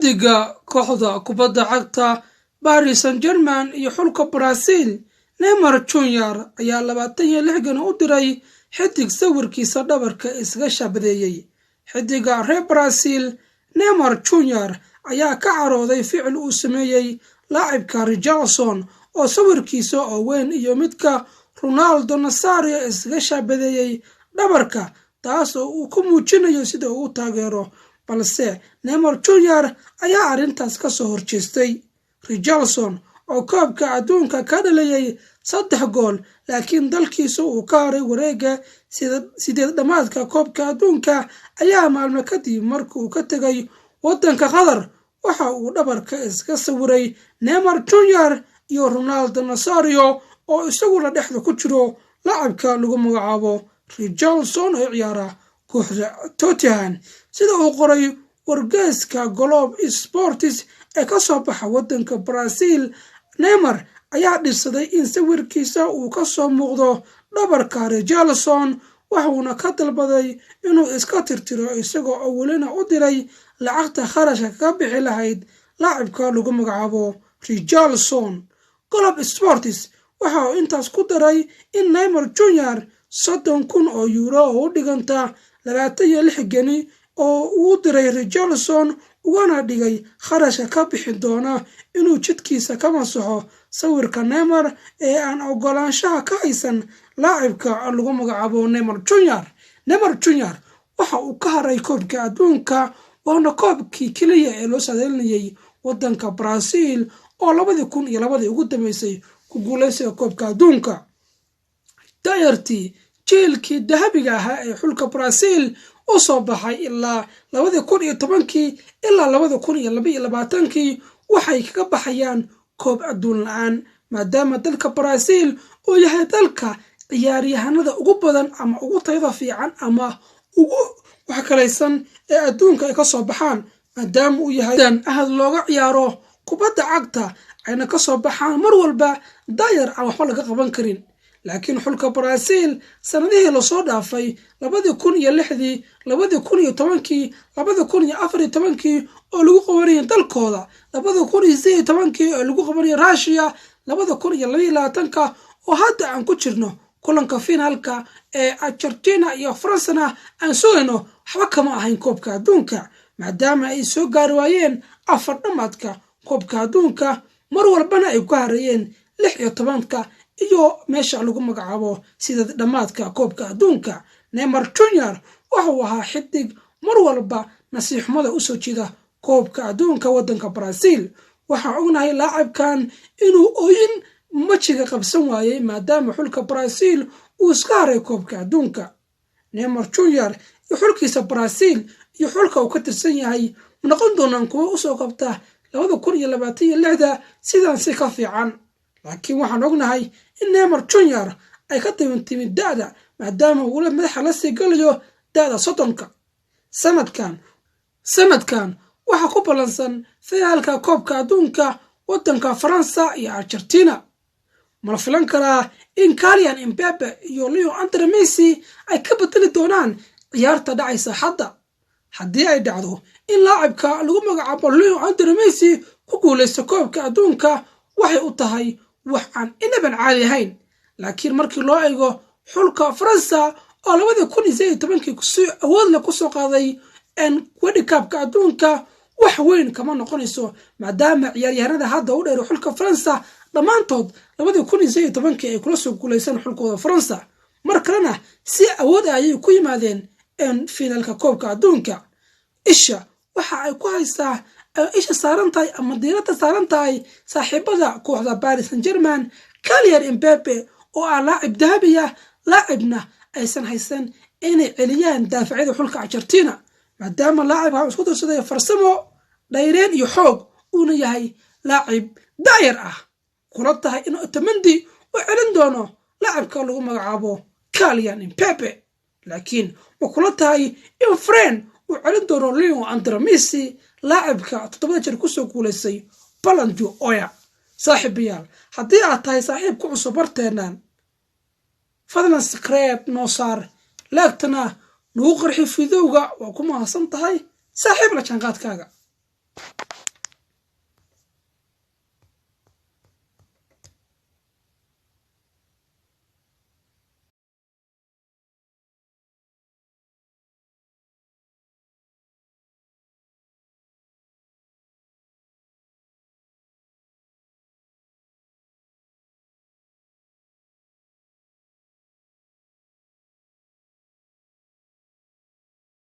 Diga kooxda kubadda cagta Paris Saint-Germain iyo xulka Brazil Neymar Jr ayaa 26 u diray xidig sawirkiisa dhabarka isaga shaabadeyay. Xidiga reer Brazil Neymar Jr ayaa ka carooday ficil uu sameeyay laacibka Richarlison oo sawirkiisa oo weyn iyo midka Ronaldo Nazario isaga shaabadeyay dhabarka, taas oo uu ku muujinayo sida uu taageero, balse Neymar Jr ayaa arrintaas ka soo horjeestay. Richarlison oo koobka adduunka ka dhaliyay 3 gool, laakiin dalkiisa uu ka haray wareegga sideed dhamaadka koobka adduunka ayaa maalmo kadib markii uu ka tagay waddanka Qatar waxa uu dhabarka iska sawiray Neymar Jr iyo Ronaldo Nazario oo isaguna dhexda ku jiro laacibka lagu magacaabo Richarlison oo ciyaara kooxda Tottenham. Sida uu qoray wargeyska Globo Esporte ee ka soo baxa waddanka Brazil, Neymar ayaa dhibsaday in sawirkiisa uu ka soo muuqdo dhabarka Richarlison, waxaana ka dalbaday inuu iska tirtiro isagoo oo welina u diray lacagta kharashka ka bixi lahayd laacibka lagu magacaabo Richarlison. Globo Esporte waxa uu intaas ku daray in Neymar Jr 30,000 oo euro oo u dhiganta 26 geni oo uu diray Richarlison ugana dhigay kharashka ka bixi doona inuu jidkiisa ka masaxo sawirka Neymar ee aan ogolaanshaha ka haysan laacibka lagu magacaabo Neymar Jr. Neymar Jr waxa uu ka haray koobka adduunka, waana koobkii kaliya ee loo saadaalinayay waddanka Brazil oo 2002 ugu dambeysay ku guuleysay koobka adduunka. Dayartii jiilkii dahabiga ahaa ee xulka Brazil u soo baxay ilaa 2010 ilaa 2022 waxay kaga baxayaan koob adduun la'aan, maadaama dalka Brazil uu yahay dalka ciyaaryahanada ugu badan ama ugu tayada fiican ama ugu wax kalaysan ee adduunka ay ka soo baxaan, maadaama uu yahay dan ahad looga ciyaaro kubadda cagta ayna ka soo baxaan mar walba dayar aan waxba laga qaban karin. laakiin xulka Brazil sanadihii la soo dhaafay 2006, 2010, 2014 oo lagu qabanayay dalkooda, 2018 oo lagu qabanayay Russia, 2022 oo hadda aan ku jirno kulanka finaalka ee Argentina iyo France aan sugayno waxba kama ahayn koobka adduunka, maadaama ay soo gaari waayeen 4 dhamaadka koobka adduunka, mar walbana ay ku harayeen 16 iyo meesha lagu magacaabo sida dhamaadka koobka adduunka. Neymar Jr wuxuu ahaa xidig mar walba nasiixmada u soo jeeda koobka adduunka waddanka Brazil. waxaan ognahay laacibkan inuu ooyin majiga qabsan waayay maadaama xulka Brazil uu iska haray koobka adduunka. Neymar Jr iyo xulkiisa Brazil iyo xulka uu ka tirsan yahay noqon doonaan kuwa u soo qabta 2026 sidaan si ka fiican, laakiin waxaan ognahay in Neymar Jr ay ka timid da'da maadaama uu la madaxa la sii galayo da'da 30. sanadkan waxa ku balansan finaalka koobka adduunka waddanka Faransa iyo Argentina. ma la filan karaa in Kylian Mbappe iyo Lionel Messi ay ka bedeli doonaan ciyaarta dhacaysa hadda? haddii ay dhacdo in laacibka lagu magacaabo Lionel Messi ku guuleysto koobka adduunka, waxay u tahay wax aan inaban caadi ahayn, laakiin markii loo eego xulka Faransa oo 2018 si awood leh ku soo qaaday World Cup-ka adduunka, wax weyn kama noqonayso maadaama ciyaaryahanada hadda u dheer xulka Faransa dhammaantood 2018 ay kula soo guuleysan xulkooda Faransa, mar kalena si awood ayay ku yimaadeen finaalka koobka adduunka. isha waxa ay ku haysaa isha saarantahay ama diiradda saarantahay saaxiibada kooxda Paris Saint-Germain, Kylian Mbappe oo ah laacib dahabi ah, laacibna aysan haysan inay celiyaan daafacyada xulka Argentina, maadaama laacibka isku darsaday farsamo, dhayreen iyo xoog uuna yahay laacib dayar ah. kula tahay in Otamendi uu celin doono laacibka lagu magacaabo Kylian Mbappe, laakiin ma kula tahay in Fren uu celin doono Lionel Messi laacibka 7 jeer ku soo guuleysay Ballon d'Or? saaxiibayaal, haddii aad tahay saaxiib ku cusub barteenan, fadlan subscribe noo saar, laagtana nagu qarxi fiidowga, waa ku mahadsan tahay saaxiib la jaanqaadkaaga.